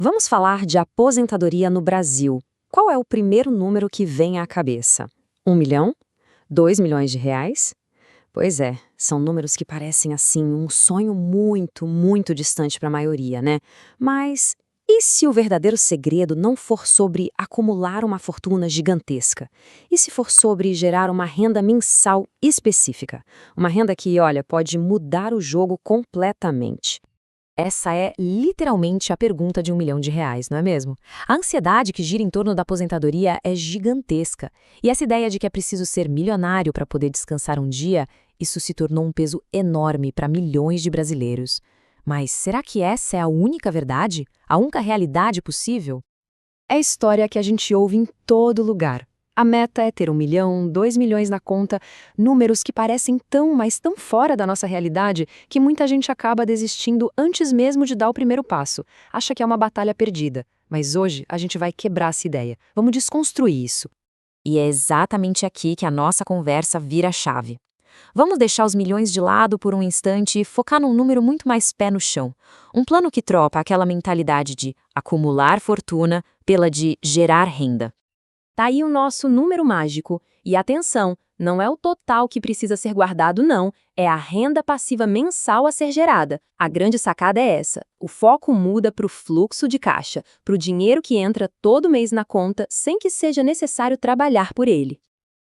Vamos falar de aposentadoria no Brasil. Qual é o primeiro número que vem à cabeça? 1 milhão? 2 milhões de reais? Pois é, são números que parecem assim um sonho muito, muito distante para a maioria, né? Mas e se o verdadeiro segredo não for sobre acumular uma fortuna gigantesca? E se for sobre gerar uma renda mensal específica? Uma renda que, olha, pode mudar o jogo completamente. Essa é literalmente a pergunta de R$ 1 milhão, não é mesmo? A ansiedade que gira em torno da aposentadoria é gigantesca. E essa ideia de que é preciso ser milionário para poder descansar um dia, isso se tornou um peso enorme para milhões de brasileiros. Mas será que essa é a única verdade? A única realidade possível? É a história que a gente ouve em todo lugar. A meta é ter 1 milhão, 2 milhões na conta, números que parecem tão, mas tão fora da nossa realidade que muita gente acaba desistindo antes mesmo de dar o primeiro passo. Acha que é uma batalha perdida. Mas hoje a gente vai quebrar essa ideia. Vamos desconstruir isso. E é exatamente aqui que a nossa conversa vira a chave. Vamos deixar os milhões de lado por um instante e focar num número muito mais pé no chão. Um plano que troca aquela mentalidade de acumular fortuna pela de gerar renda. Tá aí o nosso número mágico. E atenção, não é o total que precisa ser guardado, não. É a renda passiva mensal a ser gerada. A grande sacada é essa. O foco muda para o fluxo de caixa, para o dinheiro que entra todo mês na conta sem que seja necessário trabalhar por ele.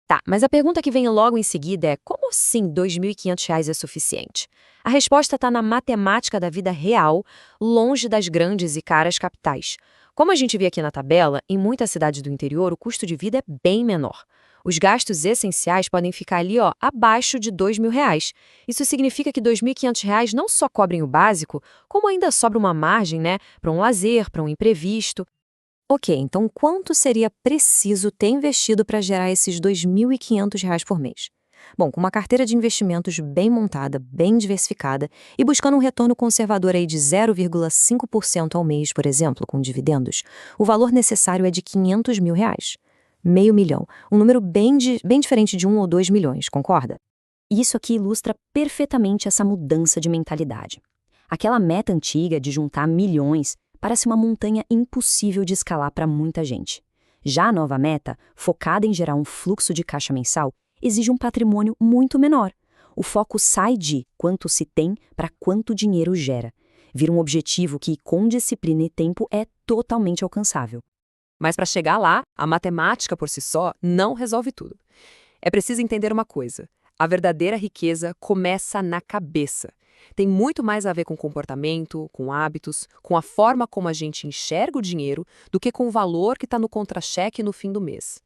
Tá, mas a pergunta que vem logo em seguida é: como assim R$ 2.500 é suficiente? A resposta está na matemática da vida real, longe das grandes e caras capitais. Como a gente vê aqui na tabela, em muitas cidades do interior o custo de vida é bem menor. Os gastos essenciais podem ficar ali, abaixo de R$ 2.000. Isso significa que R$ 2.500 não só cobrem o básico, como ainda sobra uma margem, né, para um lazer, para um imprevisto. Ok, então quanto seria preciso ter investido para gerar esses R$ 2.500 por mês? Bom, com uma carteira de investimentos bem montada, bem diversificada e buscando um retorno conservador aí de 0,5% ao mês, por exemplo, com dividendos, o valor necessário é de R$ 500 mil. Meio milhão, um número bem diferente de 1 ou 2 milhões, concorda? E isso aqui ilustra perfeitamente essa mudança de mentalidade. Aquela meta antiga de juntar milhões parece uma montanha impossível de escalar para muita gente. Já a nova meta, focada em gerar um fluxo de caixa mensal, exige um patrimônio muito menor. O foco sai de quanto se tem para quanto dinheiro gera. Vira um objetivo que, com disciplina e tempo, é totalmente alcançável. Mas para chegar lá, a matemática por si só não resolve tudo. É preciso entender uma coisa: a verdadeira riqueza começa na cabeça. Tem muito mais a ver com comportamento, com hábitos, com a forma como a gente enxerga o dinheiro, do que com o valor que está no contra-cheque no fim do mês.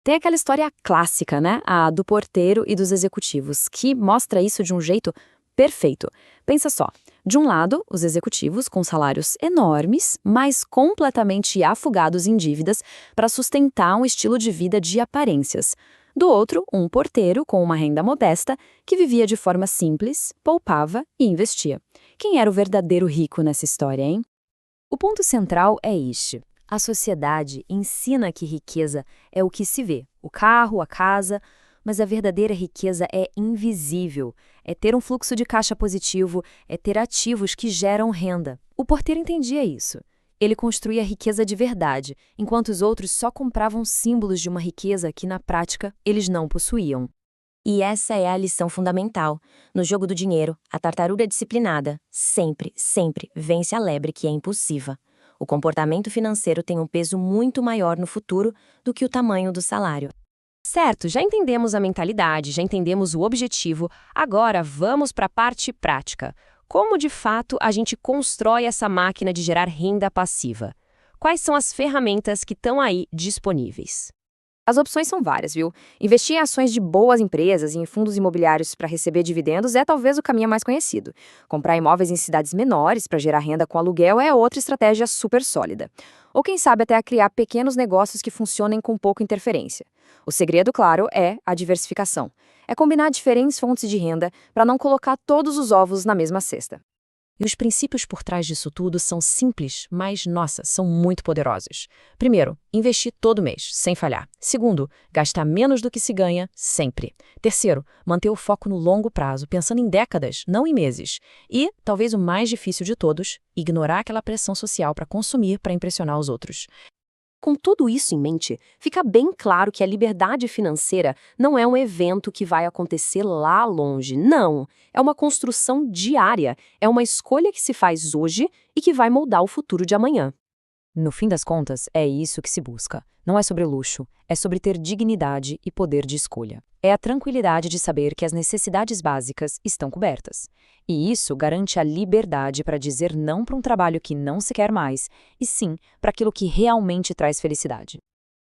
Tem aquela história clássica, né? A do porteiro e dos executivos, que mostra isso de um jeito perfeito. Pensa só, de um lado, os executivos com salários enormes, mas completamente afogados em dívidas para sustentar um estilo de vida de aparências. Do outro, um porteiro com uma renda modesta que vivia de forma simples, poupava e investia. Quem era o verdadeiro rico nessa história, hein? O ponto central é este. A sociedade ensina que riqueza é o que se vê, o carro, a casa, mas a verdadeira riqueza é invisível. É ter um fluxo de caixa positivo, é ter ativos que geram renda. O porteiro entendia isso. Ele construía riqueza de verdade, enquanto os outros só compravam símbolos de uma riqueza que, na prática, eles não possuíam. E essa é a lição fundamental. No jogo do dinheiro, a tartaruga disciplinada sempre, sempre vence a lebre que é impulsiva. O comportamento financeiro tem um peso muito maior no futuro do que o tamanho do salário. Certo, já entendemos a mentalidade, já entendemos o objetivo, agora vamos para a parte prática. Como, de fato, a gente constrói essa máquina de gerar renda passiva? Quais são as ferramentas que estão aí disponíveis? As opções são várias, viu? Investir em ações de boas empresas e em fundos imobiliários para receber dividendos é talvez o caminho mais conhecido. Comprar imóveis em cidades menores para gerar renda com aluguel é outra estratégia super sólida. Ou quem sabe até criar pequenos negócios que funcionem com pouca interferência. O segredo, claro, é a diversificação. É combinar diferentes fontes de renda para não colocar todos os ovos na mesma cesta. E os princípios por trás disso tudo são simples, mas, nossa, são muito poderosos. Primeiro, investir todo mês, sem falhar. Segundo, gastar menos do que se ganha, sempre. Terceiro, manter o foco no longo prazo, pensando em décadas, não em meses. E, talvez o mais difícil de todos, ignorar aquela pressão social para consumir para impressionar os outros. Com tudo isso em mente, fica bem claro que a liberdade financeira não é um evento que vai acontecer lá longe. Não, é uma construção diária, é uma escolha que se faz hoje e que vai moldar o futuro de amanhã. No fim das contas, é isso que se busca. Não é sobre luxo, é sobre ter dignidade e poder de escolha. É a tranquilidade de saber que as necessidades básicas estão cobertas. E isso garante a liberdade para dizer não para um trabalho que não se quer mais, e sim para aquilo que realmente traz felicidade.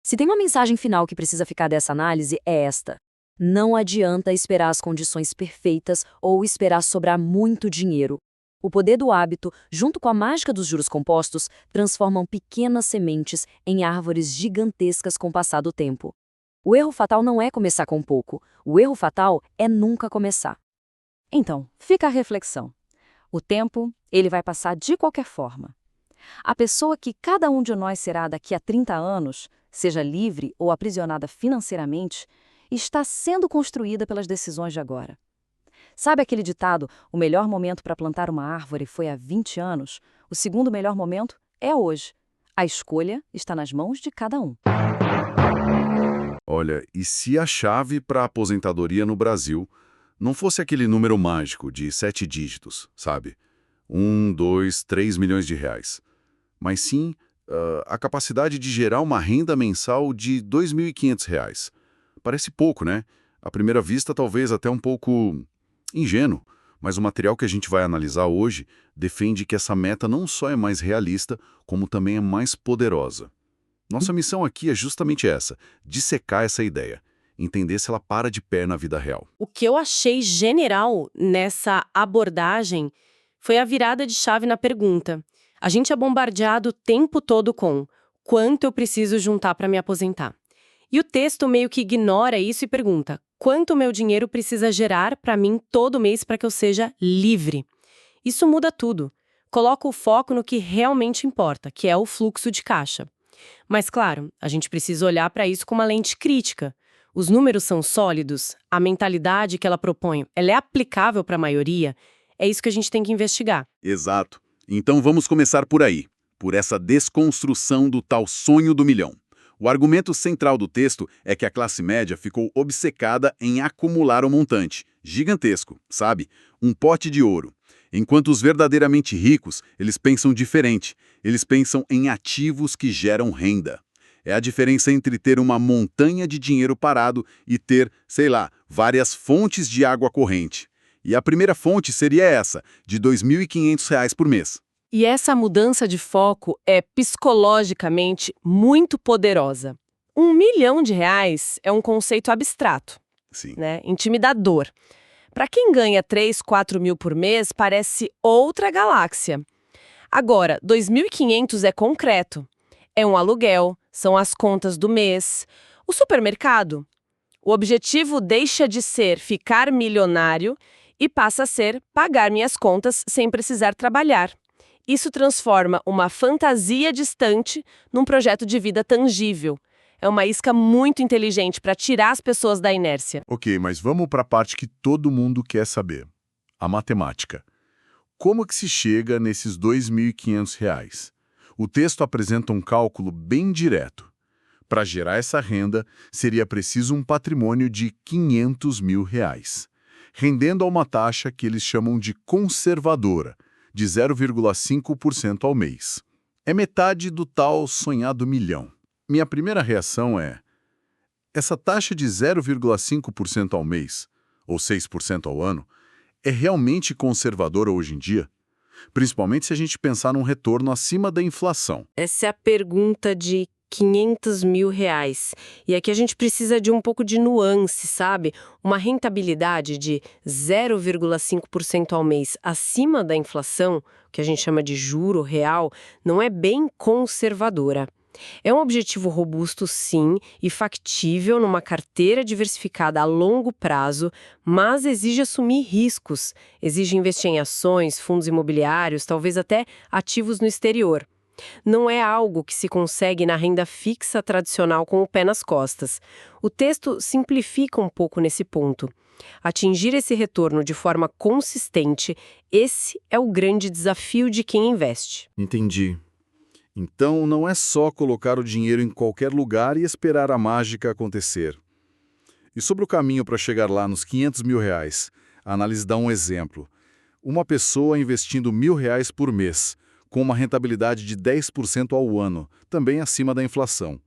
Se tem uma mensagem final que precisa ficar dessa análise, é esta. Não adianta esperar as condições perfeitas ou esperar sobrar muito dinheiro. O poder do hábito, junto com a mágica dos juros compostos, transformam pequenas sementes em árvores gigantescas com o passar do tempo. O erro fatal não é começar com pouco, o erro fatal é nunca começar. Então, fica a reflexão. O tempo, ele vai passar de qualquer forma. A pessoa que cada um de nós será daqui a 30 anos, seja livre ou aprisionada financeiramente, está sendo construída pelas decisões de agora. Sabe aquele ditado, o melhor momento para plantar uma árvore foi há 20 anos? O segundo melhor momento é hoje. A escolha está nas mãos de cada um. Olha, e se a chave para a aposentadoria no Brasil não fosse aquele número mágico de 7 dígitos, sabe? 1, 2, 3 milhões de reais. Mas sim, a capacidade de gerar uma renda mensal de R$ 2.500. Parece pouco, né? À primeira vista, talvez até um pouco ingênuo, mas o material que a gente vai analisar hoje defende que essa meta não só é mais realista, como também é mais poderosa. Nossa missão aqui é justamente essa, dissecar essa ideia, entender se ela para de pé na vida real. O que eu achei general nessa abordagem foi a virada de chave na pergunta. A gente é bombardeado o tempo todo com quanto eu preciso juntar para me aposentar. E o texto meio que ignora isso e pergunta quanto meu dinheiro precisa gerar para mim todo mês para que eu seja livre. Isso muda tudo. Coloca o foco no que realmente importa, que é o fluxo de caixa. Mas, claro, a gente precisa olhar para isso com uma lente crítica. Os números são sólidos, a mentalidade que ela propõe, ela é aplicável para a maioria? É isso que a gente tem que investigar. Exato. Então vamos começar por aí, por essa desconstrução do tal sonho do milhão. O argumento central do texto é que a classe média ficou obcecada em acumular um montante, gigantesco, sabe? Um pote de ouro. Enquanto os verdadeiramente ricos, eles pensam diferente. Eles pensam em ativos que geram renda. É a diferença entre ter uma montanha de dinheiro parado e ter, sei lá, várias fontes de água corrente. E a primeira fonte seria essa, de R$ 2.500 por mês. E essa mudança de foco é psicologicamente muito poderosa. R$ 1 milhão é um conceito abstrato, Sim. né? Intimidador. Para quem ganha 3, 4 mil por mês, parece outra galáxia. Agora, 2.500 é concreto. É um aluguel, são as contas do mês. O supermercado. O objetivo deixa de ser ficar milionário e passa a ser pagar minhas contas sem precisar trabalhar. Isso transforma uma fantasia distante num projeto de vida tangível. É uma isca muito inteligente para tirar as pessoas da inércia. Ok, mas vamos para a parte que todo mundo quer saber. A matemática. Como que se chega nesses R$ 2.500? O texto apresenta um cálculo bem direto. Para gerar essa renda, seria preciso um patrimônio de R$ 500 mil, rendendo a uma taxa que eles chamam de conservadora, de 0,5% ao mês. É metade do tal sonhado milhão. Minha primeira reação é: essa taxa de 0,5% ao mês, ou 6% ao ano, é realmente conservadora hoje em dia? Principalmente se a gente pensar num retorno acima da inflação. Essa é a pergunta de R$ 500 mil. E aqui a gente precisa de um pouco de nuance, sabe? Uma rentabilidade de 0,5% ao mês acima da inflação, que a gente chama de juro real, não é bem conservadora. É um objetivo robusto, sim, e factível numa carteira diversificada a longo prazo, mas exige assumir riscos, exige investir em ações, fundos imobiliários, talvez até ativos no exterior. Não é algo que se consegue na renda fixa tradicional com o pé nas costas. O texto simplifica um pouco nesse ponto. Atingir esse retorno de forma consistente, esse é o grande desafio de quem investe. Entendi. Então, não é só colocar o dinheiro em qualquer lugar e esperar a mágica acontecer. E sobre o caminho para chegar lá nos R$ 500.000, a análise dá um exemplo. Uma pessoa investindo R$ 1.000 por mês, com uma rentabilidade de 10% ao ano, também acima da inflação.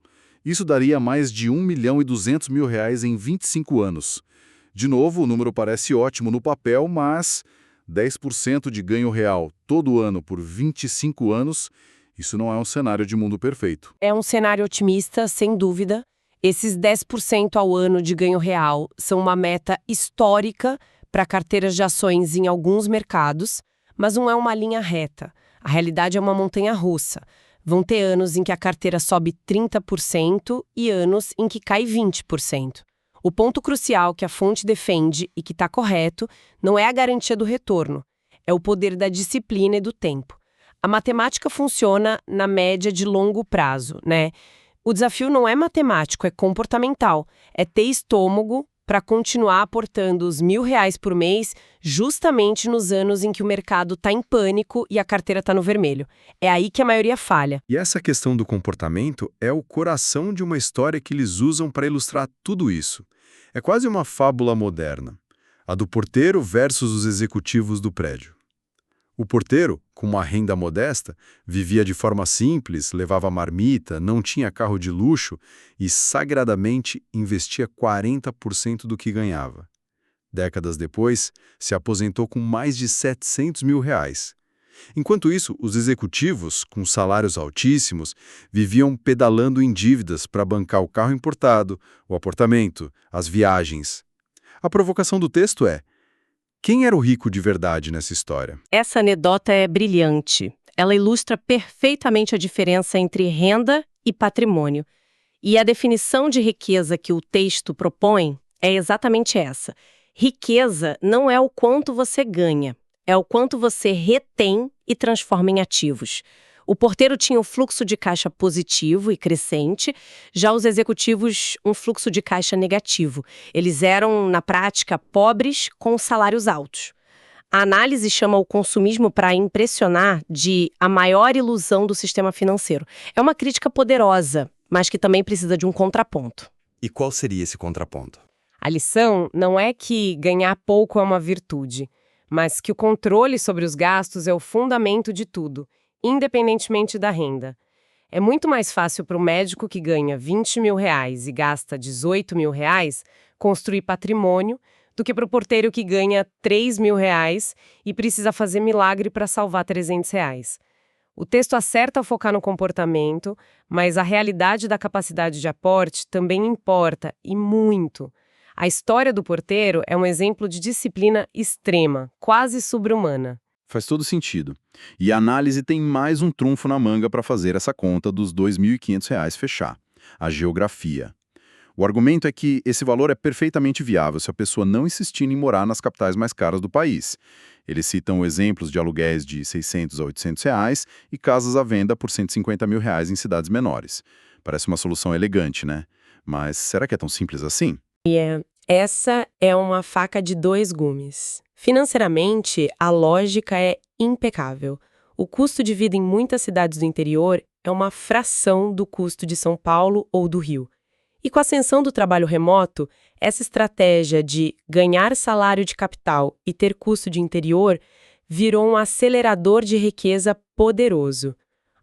Isso daria mais de R$ 1.200.000 em 25 anos. De novo, o número parece ótimo no papel, mas 10% de ganho real todo ano por 25 anos, isso não é um cenário de mundo perfeito. É um cenário otimista, sem dúvida. Esses 10% ao ano de ganho real são uma meta histórica para carteiras de ações em alguns mercados, mas não é uma linha reta. A realidade é uma montanha-russa. Vão ter anos em que a carteira sobe 30% e anos em que cai 20%. O ponto crucial que a fonte defende e que está correto não é a garantia do retorno, é o poder da disciplina e do tempo. A matemática funciona na média de longo prazo, né? O desafio não é matemático, é comportamental. É ter estômago para continuar aportando os R$ 1.000 por mês justamente nos anos em que o mercado está em pânico e a carteira está no vermelho. É aí que a maioria falha. E essa questão do comportamento é o coração de uma história que eles usam para ilustrar tudo isso. É quase uma fábula moderna. A do porteiro versus os executivos do prédio. O porteiro, com uma renda modesta, vivia de forma simples, levava marmita, não tinha carro de luxo e sagradamente investia 40% do que ganhava. Décadas depois, se aposentou com mais de R$ 700.000. Enquanto isso, os executivos, com salários altíssimos, viviam pedalando em dívidas para bancar o carro importado, o apartamento, as viagens. A provocação do texto é: quem era o rico de verdade nessa história? Essa anedota é brilhante. Ela ilustra perfeitamente a diferença entre renda e patrimônio. E a definição de riqueza que o texto propõe é exatamente essa. Riqueza não é o quanto você ganha, é o quanto você retém e transforma em ativos. O porteiro tinha um fluxo de caixa positivo e crescente, já os executivos um fluxo de caixa negativo. Eles eram, na prática, pobres com salários altos. A análise chama o consumismo para impressionar de a maior ilusão do sistema financeiro. É uma crítica poderosa, mas que também precisa de um contraponto. E qual seria esse contraponto? A lição não é que ganhar pouco é uma virtude, mas que o controle sobre os gastos é o fundamento de tudo, independentemente da renda. É muito mais fácil para o médico que ganha R$ 20.000 e gasta R$ 18.000 construir patrimônio do que para o porteiro que ganha R$ 3.000 e precisa fazer milagre para salvar R$ 300. O texto acerta ao focar no comportamento, mas a realidade da capacidade de aporte também importa, e muito. A história do porteiro é um exemplo de disciplina extrema, quase sobre-humana. Faz todo sentido. E a análise tem mais um trunfo na manga para fazer essa conta dos R$ 2.500 fechar: a geografia. O argumento é que esse valor é perfeitamente viável se a pessoa não insistir em morar nas capitais mais caras do país. Eles citam exemplos de aluguéis de R$ 600 a R$ 800 e casas à venda por R$ 150.000 em cidades menores. Parece uma solução elegante, né? Mas será que é tão simples assim? Essa é uma faca de dois gumes. Financeiramente, a lógica é impecável. O custo de vida em muitas cidades do interior é uma fração do custo de São Paulo ou do Rio. E com a ascensão do trabalho remoto, essa estratégia de ganhar salário de capital e ter custo de interior virou um acelerador de riqueza poderoso.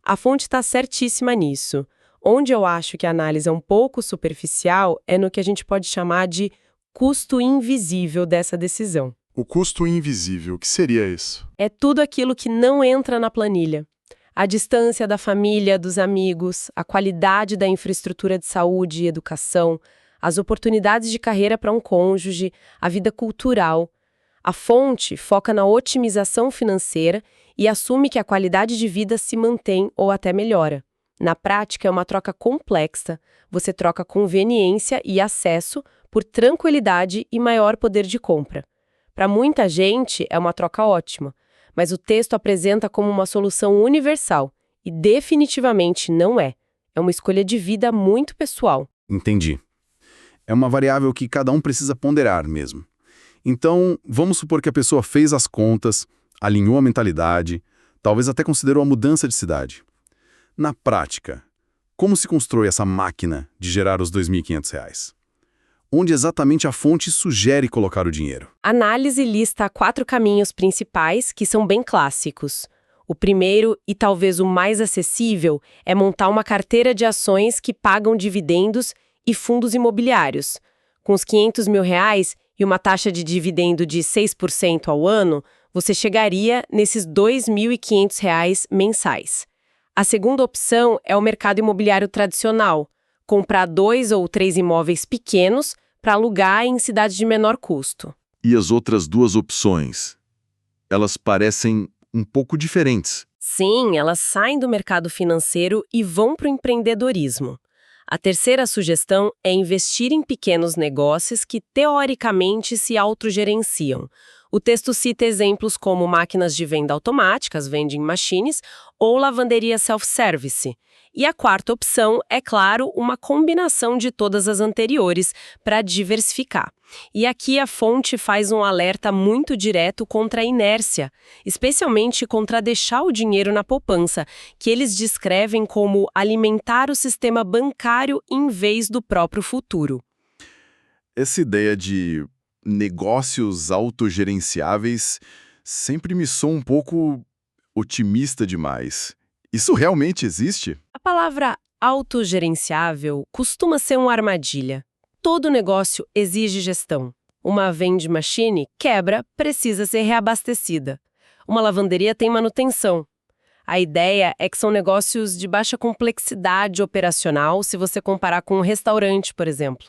A fonte está certíssima nisso. Onde eu acho que a análise é um pouco superficial é no que a gente pode chamar de custo invisível dessa decisão. O custo invisível, o que seria isso? É tudo aquilo que não entra na planilha. A distância da família, dos amigos, a qualidade da infraestrutura de saúde e educação, as oportunidades de carreira para um cônjuge, a vida cultural. A fonte foca na otimização financeira e assume que a qualidade de vida se mantém ou até melhora. Na prática, é uma troca complexa. Você troca conveniência e acesso por tranquilidade e maior poder de compra. Para muita gente, é uma troca ótima, mas o texto apresenta como uma solução universal, e definitivamente não é. É uma escolha de vida muito pessoal. Entendi. É uma variável que cada um precisa ponderar mesmo. Então, vamos supor que a pessoa fez as contas, alinhou a mentalidade, talvez até considerou a mudança de cidade. Na prática, como se constrói essa máquina de gerar os R$ 2.500? Onde exatamente a fonte sugere colocar o dinheiro? A análise lista 4 caminhos principais que são bem clássicos. O primeiro, e talvez o mais acessível, é montar uma carteira de ações que pagam dividendos e fundos imobiliários. Com os R$ 500 mil e uma taxa de dividendo de 6% ao ano, você chegaria nesses R$ 2.500 mensais. A segunda opção é o mercado imobiliário tradicional, comprar 2 ou 3 imóveis pequenos para alugar em cidades de menor custo. E as outras duas opções? Elas parecem um pouco diferentes. Sim, elas saem do mercado financeiro e vão para o empreendedorismo. A terceira sugestão é investir em pequenos negócios que, teoricamente, se autogerenciam. O texto cita exemplos como máquinas de venda automáticas, vending machines, ou lavanderia self-service. E a quarta opção é, claro, uma combinação de todas as anteriores para diversificar. E aqui a fonte faz um alerta muito direto contra a inércia, especialmente contra deixar o dinheiro na poupança, que eles descrevem como alimentar o sistema bancário em vez do próprio futuro. Essa ideia de negócios autogerenciáveis sempre me soa um pouco otimista demais. Isso realmente existe? A palavra autogerenciável costuma ser uma armadilha. Todo negócio exige gestão. Uma vending machine quebra, precisa ser reabastecida. Uma lavanderia tem manutenção. A ideia é que são negócios de baixa complexidade operacional se você comparar com um restaurante, por exemplo.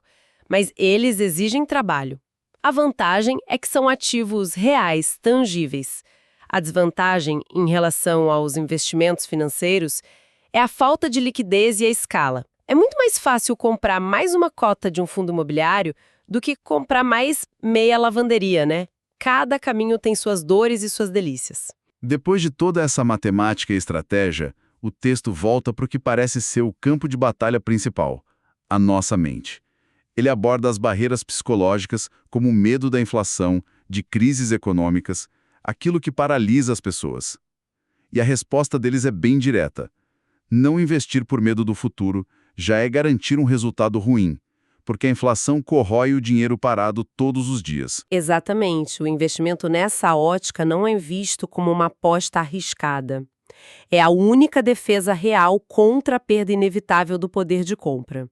Mas eles exigem trabalho. A vantagem é que são ativos reais, tangíveis. A desvantagem em relação aos investimentos financeiros é a falta de liquidez e a escala. É muito mais fácil comprar mais uma cota de um fundo imobiliário do que comprar mais meia lavanderia, né? Cada caminho tem suas dores e suas delícias. Depois de toda essa matemática e estratégia, o texto volta para o que parece ser o campo de batalha principal, a nossa mente. Ele aborda as barreiras psicológicas como o medo da inflação, de crises econômicas, aquilo que paralisa as pessoas. E a resposta deles é bem direta. Não investir por medo do futuro já é garantir um resultado ruim, porque a inflação corrói o dinheiro parado todos os dias. Exatamente. O investimento nessa ótica não é visto como uma aposta arriscada. É a única defesa real contra a perda inevitável do poder de compra.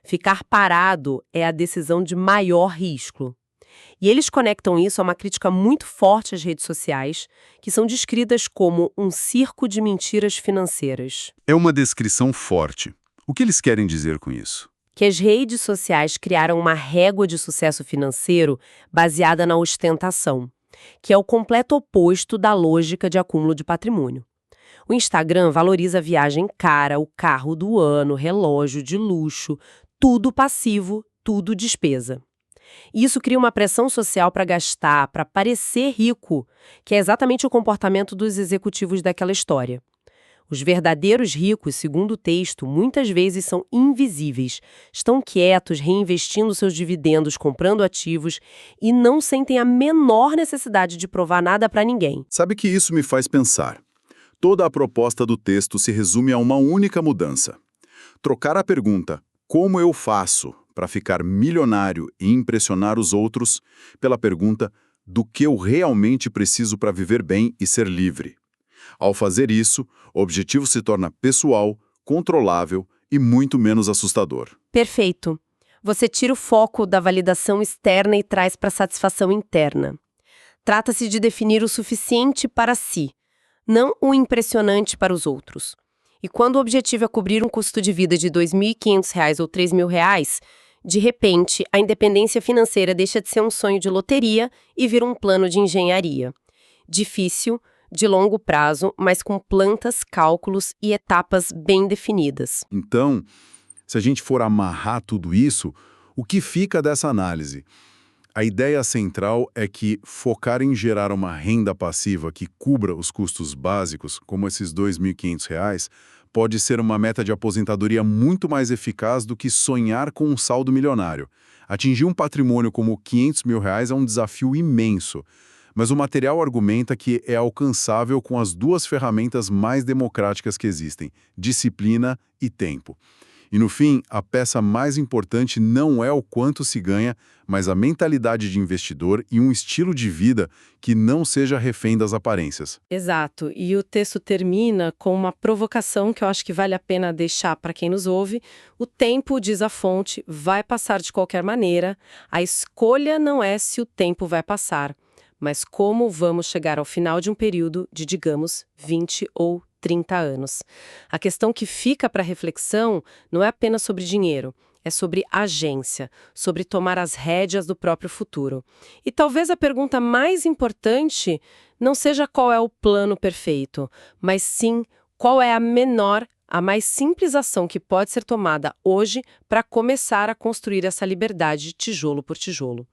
Ficar parado é a decisão de maior risco. E eles conectam isso a uma crítica muito forte às redes sociais, que são descritas como um circo de mentiras financeiras. É uma descrição forte. O que eles querem dizer com isso? Que as redes sociais criaram uma régua de sucesso financeiro baseada na ostentação, que é o completo oposto da lógica de acúmulo de patrimônio. O Instagram valoriza a viagem cara, o carro do ano, relógio de luxo, tudo passivo, tudo despesa. E isso cria uma pressão social para gastar, para parecer rico, que é exatamente o comportamento dos executivos daquela história. Os verdadeiros ricos, segundo o texto, muitas vezes são invisíveis, estão quietos, reinvestindo seus dividendos, comprando ativos e não sentem a menor necessidade de provar nada para ninguém. Sabe que isso me faz pensar. Toda a proposta do texto se resume a uma única mudança. Trocar a pergunta, como eu faço para ficar milionário e impressionar os outros, pela pergunta, do que eu realmente preciso para viver bem e ser livre. Ao fazer isso, o objetivo se torna pessoal, controlável e muito menos assustador. Perfeito. Você tira o foco da validação externa e traz para a satisfação interna. Trata-se de definir o suficiente para si, não o impressionante para os outros. E quando o objetivo é cobrir um custo de vida de R$ 2.500 ou R$ 3.000, de repente, a independência financeira deixa de ser um sonho de loteria e vira um plano de engenharia. Difícil, de longo prazo, mas com plantas, cálculos e etapas bem definidas. Então, se a gente for amarrar tudo isso, o que fica dessa análise? A ideia central é que focar em gerar uma renda passiva que cubra os custos básicos, como esses R$ 2.500, pode ser uma meta de aposentadoria muito mais eficaz do que sonhar com um saldo milionário. Atingir um patrimônio como R$ 500 mil é um desafio imenso, mas o material argumenta que é alcançável com as duas ferramentas mais democráticas que existem, disciplina e tempo. E no fim, a peça mais importante não é o quanto se ganha, mas a mentalidade de investidor e um estilo de vida que não seja refém das aparências. Exato, e o texto termina com uma provocação que eu acho que vale a pena deixar para quem nos ouve. O tempo, diz a fonte, vai passar de qualquer maneira. A escolha não é se o tempo vai passar, mas como vamos chegar ao final de um período de, digamos, 20 ou 30 anos. A questão que fica para reflexão não é apenas sobre dinheiro, é sobre agência, sobre tomar as rédeas do próprio futuro. E talvez a pergunta mais importante não seja qual é o plano perfeito, mas sim qual é a menor, a mais simples ação que pode ser tomada hoje para começar a construir essa liberdade tijolo por tijolo.